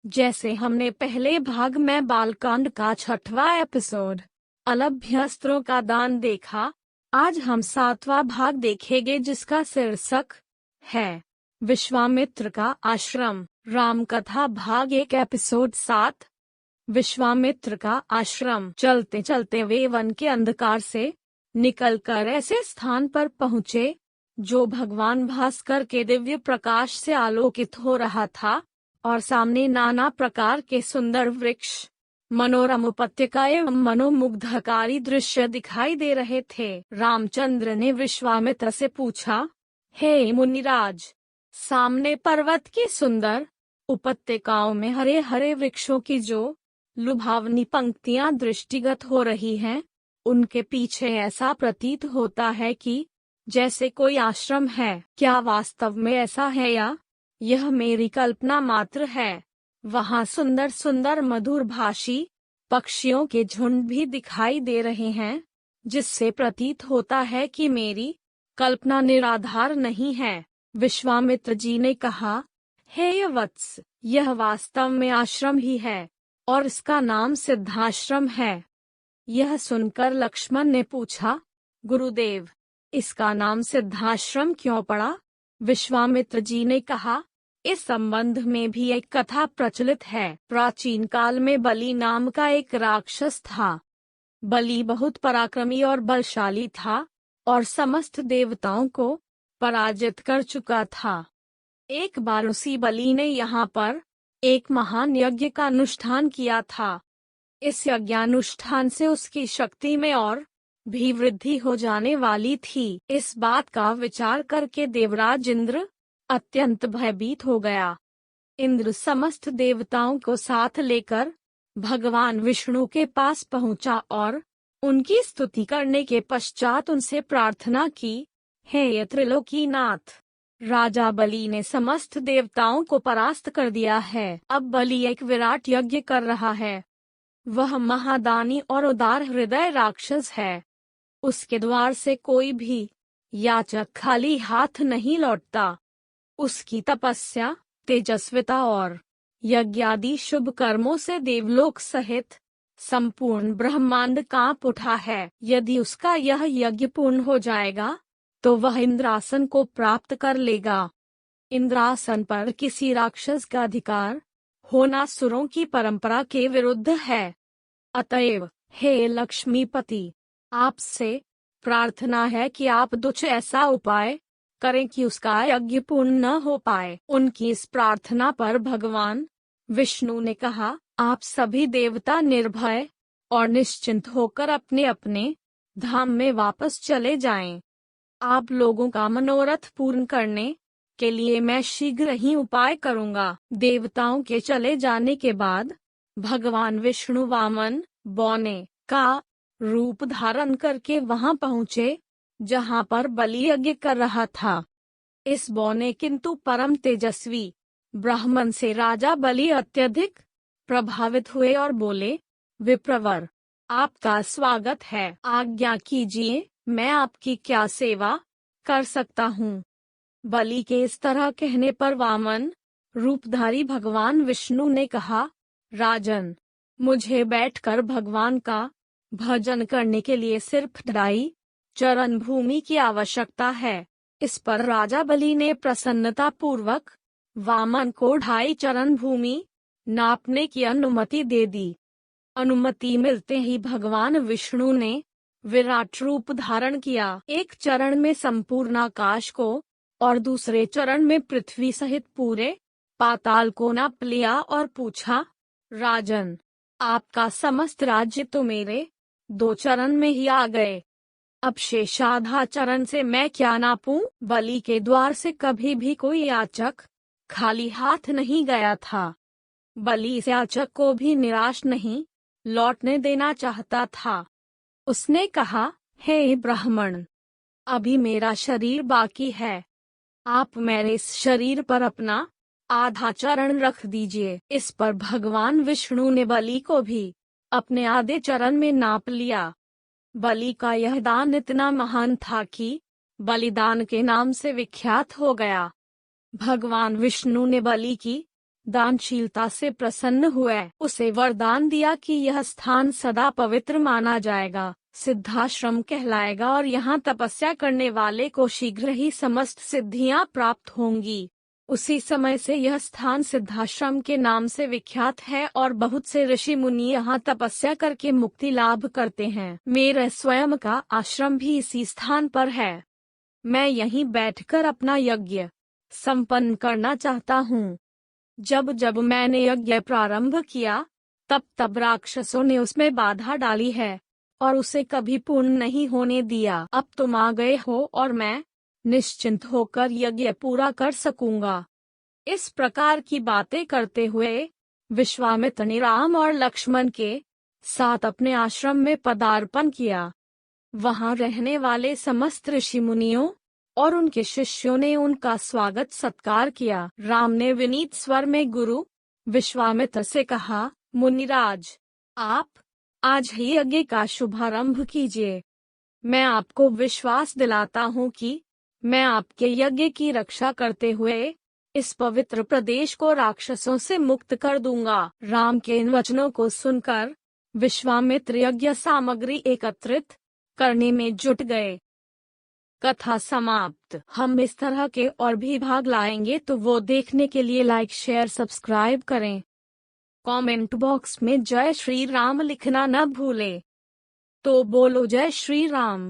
जैसे हमने पहले भाग में बालकांड का 6वां एपिसोड अलभ्यस्त्रों का दान देखा, आज हम 7वां भाग देखेंगे जिसका शीर्षक है विश्वामित्र का आश्रम। रामकथा भाग 1 एपिसोड 7 विश्वामित्र का आश्रम। चलते चलते वे वन के अंधकार से निकलकर ऐसे स्थान पर पहुँचे जो भगवान भास्कर के दिव्य प्रकाश से आलोकित हो रहा था, और सामने नाना प्रकार के सुंदर वृक्ष, मनोरम उपत्यका एवं मनोमुग्धकारी दृश्य दिखाई दे रहे थे। रामचंद्र ने विश्वामित्र से पूछा, हे मुनिराज, सामने पर्वत की सुंदर उपत्यकाओं में हरे हरे वृक्षों की जो लुभावनी पंक्तियां दृष्टिगत हो रही हैं, उनके पीछे ऐसा प्रतीत होता है कि जैसे कोई आश्रम है। क्या वास्तव में ऐसा है या यह मेरी कल्पना मात्र है? वहाँ सुंदर सुंदर मधुर भाषी पक्षियों के झुंड भी दिखाई दे रहे हैं, जिससे प्रतीत होता है कि मेरी कल्पना निराधार नहीं है। विश्वामित्र जी ने कहा, हे वत्स, यह वास्तव में आश्रम ही है और इसका नाम सिद्धाश्रम है। यह सुनकर लक्ष्मण ने पूछा, गुरुदेव, इसका नाम सिद्धाश्रम क्यों पड़ा? विश्वामित्र जी ने कहा, इस संबंध में भी एक कथा प्रचलित है। प्राचीन काल में बलि नाम का एक राक्षस था। बलि बहुत पराक्रमी और बलशाली था और समस्त देवताओं को पराजित कर चुका था। एक बार उसी बलि ने यहाँ पर एक महान यज्ञ का अनुष्ठान किया था। इस यज्ञानुष्ठान से उसकी शक्ति में और भी वृद्धि हो जाने वाली थी। इस बात का विचार करके देवराज इंद्र अत्यंत भयभीत हो गया। इंद्र समस्त देवताओं को साथ लेकर भगवान विष्णु के पास पहुंचा और उनकी स्तुति करने के पश्चात उनसे प्रार्थना की, हे त्रिलोकीनाथ, राजा बलि ने समस्त देवताओं को परास्त कर दिया है। अब बलि एक विराट यज्ञ कर रहा है। वह महादानी और उदार हृदय राक्षस है। उसके द्वार से कोई भी याचक खाली हाथ नहीं लौटता। उसकी तपस्या, तेजस्विता और यज्ञादि शुभ कर्मों से देवलोक सहित संपूर्ण ब्रह्मांड कांप उठा है। यदि उसका यह यज्ञ पूर्ण हो जाएगा तो वह इंद्रासन को प्राप्त कर लेगा। इंद्रासन पर किसी राक्षस का अधिकार होना सुरों की परंपरा के विरुद्ध है। अतएव हे लक्ष्मीपति, आपसे प्रार्थना है कि आप कुछ ऐसा उपाय करें कि उसका यज्ञ पूर्ण न हो पाए। उनकी इस प्रार्थना पर भगवान विष्णु ने कहा, आप सभी देवता निर्भय और निश्चिंत होकर अपने अपने धाम में वापस चले जाएं। आप लोगों का मनोरथ पूर्ण करने के लिए मैं शीघ्र ही उपाय करूंगा। देवताओं के चले जाने के बाद भगवान विष्णु वामन बौने का रूप धारण करके वहां पहुँचे जहां पर बलि यज्ञ कर रहा था। इस बौने किंतु परम तेजस्वी ब्राह्मण से राजा बलि अत्यधिक प्रभावित हुए और बोले, विप्रवर, आपका स्वागत है। आज्ञा कीजिए, मैं आपकी क्या सेवा कर सकता हूँ? बलि के इस तरह कहने पर वामन रूपधारी भगवान विष्णु ने कहा, राजन, मुझे बैठकर भगवान का भजन करने के लिए सिर्फ ढाई चरण भूमि की आवश्यकता है। इस पर राजा बलि ने प्रसन्नता पूर्वक वामन को 2.5 चरण भूमि नापने की अनुमति दे दी। अनुमति मिलते ही भगवान विष्णु ने विराट रूप धारण किया। एक चरण में संपूर्ण आकाश को और दूसरे चरण में पृथ्वी सहित पूरे पाताल को नाप लिया और पूछा, राजन, आपका समस्त राज्य तो मेरे 2 चरण में ही आ गए। अब शेष आधा चरण से मैं क्या नापूं? बलि के द्वार से कभी भी कोई याचक खाली हाथ नहीं गया था। बलि इस याचक को भी निराश नहीं लौटने देना चाहता था। उसने कहा, हे ब्राह्मण, अभी मेरा शरीर बाकी है। आप मेरे इस शरीर पर अपना आधा चरण रख दीजिए। इस पर भगवान विष्णु ने बलि को भी अपने आधे चरण में नाप लिया। बलि का यह दान इतना महान था कि बलिदान के नाम से विख्यात हो गया। भगवान विष्णु ने बलि की दानशीलता से प्रसन्न हुए। उसे वरदान दिया कि यह स्थान सदा पवित्र माना जाएगा, सिद्धाश्रम कहलाएगा और यहाँ तपस्या करने वाले को शीघ्र ही समस्त सिद्धियाँ प्राप्त होंगी। उसी समय से यह स्थान सिद्धाश्रम के नाम से विख्यात है और बहुत से ऋषि मुनि यहाँ तपस्या करके मुक्ति लाभ करते हैं। मेरा स्वयं का आश्रम भी इसी स्थान पर है। मैं यहीं बैठकर अपना यज्ञ संपन्न करना चाहता हूँ। जब जब मैंने यज्ञ प्रारंभ किया, तब तब राक्षसों ने उसमें बाधा डाली है और उसे कभी पूर्ण नहीं होने दिया। अब तुम आ गए हो और मैं निश्चिंत होकर यज्ञ पूरा कर सकूंगा। इस प्रकार की बातें करते हुए विश्वामित्र ने राम और लक्ष्मण के साथ अपने आश्रम में पदार्पण किया। वहां रहने वाले समस्त ऋषि मुनियों और उनके शिष्यों ने उनका स्वागत सत्कार किया। राम ने विनीत स्वर में गुरु विश्वामित्र से कहा, मुनिराज, आप आज ही यज्ञ का शुभारंभ कीजिए। मैं आपको विश्वास दिलाता हूँ कि मैं आपके यज्ञ की रक्षा करते हुए इस पवित्र प्रदेश को राक्षसों से मुक्त कर दूंगा। राम के इन वचनों को सुनकर विश्वामित्र यज्ञ सामग्री एकत्रित करने में जुट गए। कथा समाप्त। हम इस तरह के और भी भाग लाएंगे, तो वो देखने के लिए लाइक शेयर सब्सक्राइब करें। कमेंट बॉक्स में जय श्री राम लिखना न भूलें। तो बोलो जय श्री राम।